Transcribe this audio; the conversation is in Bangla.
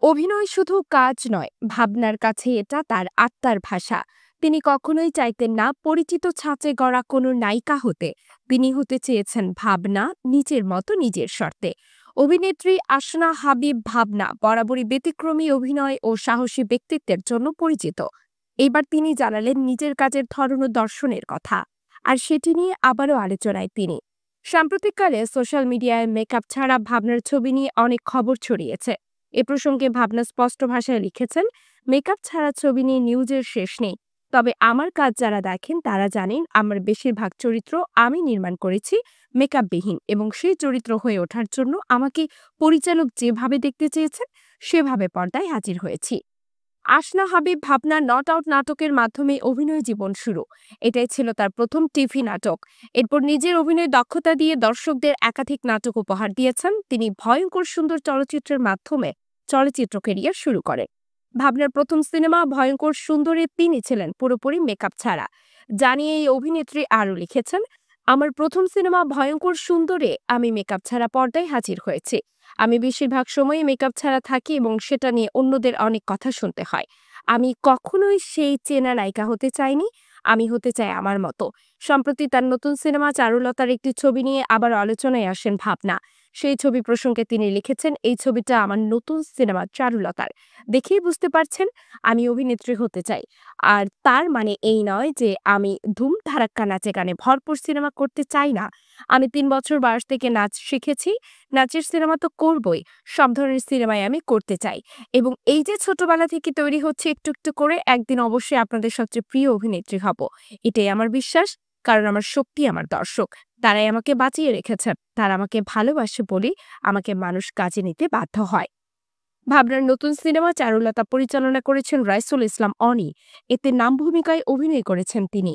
অভিনয় শুধু কাজ নয়, ভাবনার কাছে এটা তার আত্মার ভাষা। তিনি কখনোই চাইতেন না পরিচিত ছাঁচে গড়া কোনো নায়িকা হতে। তিনি হতে চেয়েছেন ভাবনা, নিজের মতো নিজের শর্তে। অভিনেত্রী আসনা হাবিব ভাবনা বরাবরই ব্যতিক্রমী অভিনয় ও সাহসী ব্যক্তিত্বের জন্য পরিচিত। এইবার তিনি জানালেন নিজের কাজের ধরন ও দর্শনের কথা, আর সেটি নিয়ে আবারও আলোচনায় তিনি। সাম্প্রতিককালে সোশ্যাল মিডিয়ায় মেকআপ ছাড়া ভাবনার ছবি নিয়ে অনেক খবর ছড়িয়েছে। এ প্রসঙ্গে ভাবনা স্পষ্ট ভাষায় লিখেছেন, মেকআপ ছাড়া ছবি নিয়ে নিউজের শেষ নেই। তবে আমার কাজ যারা দেখেন তারা জানেন আমার বেশিরভাগ চরিত্র আমি নির্মাণ করেছি মেকআপবিহীন, এবং সেই চরিত্র হয়ে ওঠার জন্য আমাকে পরিচালক যেভাবে দেখতে চেয়েছেন সেভাবে পর্দায় হাজির হয়েছি। আসনা হাবিব ভাবনা নট আউট নাটকের মাধ্যমে অভিনয় জীবন শুরু। এটাই ছিল তার প্রথম টিভি নাটক। এরপর নিজের অভিনয় দক্ষতা দিয়ে দর্শকদের একাধিক নাটক উপহার দিয়েছেন। তিনি ভয়ঙ্কর সুন্দর চলচ্চিত্রের মাধ্যমে চলচ্চিত্র ক্যারিয়ার শুরু করেন। ভাবনার প্রথম সিনেমা ভয়ঙ্কর সুন্দরে তিনি ছিলেন পুরোপুরি মেকআপ ছাড়া। জানিয়ে এই অভিনেত্রী আরও লিখেছেন, আমার প্রথম সিনেমা ভয়ঙ্কর সুন্দরে আমি মেকআপ ছাড়া পর্দায় হাজির হয়েছি। আমি বেশিরভাগ সময়ই মেকআপ ছাড়া থাকি এবং সেটা নিয়ে অন্যদের অনেক কথা শুনতে হয়। আমি কখনোই সেই চেনা নায়িকা হতে চাইনি। আমি হতে চাই আমার মতো। সম্প্রতি তার নতুন সিনেমা চারুলতার একটি ছবি নিয়ে আবার আলোচনায় আসেন ভাবনা। সেই ছবি প্রসঙ্গে তিনি লিখেছেন, এই ছবিটা আমার নতুন সিনেমা চারুলতার। দেখেই বুঝতে পারছেন আমি অভিনেত্রী হতে চাই। আর তার মানে এই নয় যে আমি ধুম ধাড়াক্কা নাচে গানে ভরপুর সিনেমা করতে চাই না। আমি ৩ বছর বয়স থেকে নাচ শিখেছি। নাচের সিনেমা তো করবই। সব ধরনের সিনেমাই আমি করতে চাই। এবং এই যে ছোটবেলা থেকে তৈরি হচ্ছে একটু, একটু করে একদিন অবশ্যই আপনাদের সবচেয়ে প্রিয় অভিনেত্রী হব। এটাই আমার বিশ্বাস। কারণ আমার শক্তি আমার দর্শক। তারাই আমাকে বাঁচিয়ে রেখেছেন। তারা আমাকে ভালোবাসে বলেই আমাকে মানুষ কাজে নিতে বাধ্য হয়। ভাবনার নতুন সিনেমা চারুলতা পরিচালনা করেছেন রাইসুল ইসলাম অনি। এতে নাম ভূমিকায় অভিনয় করেছেন তিনি।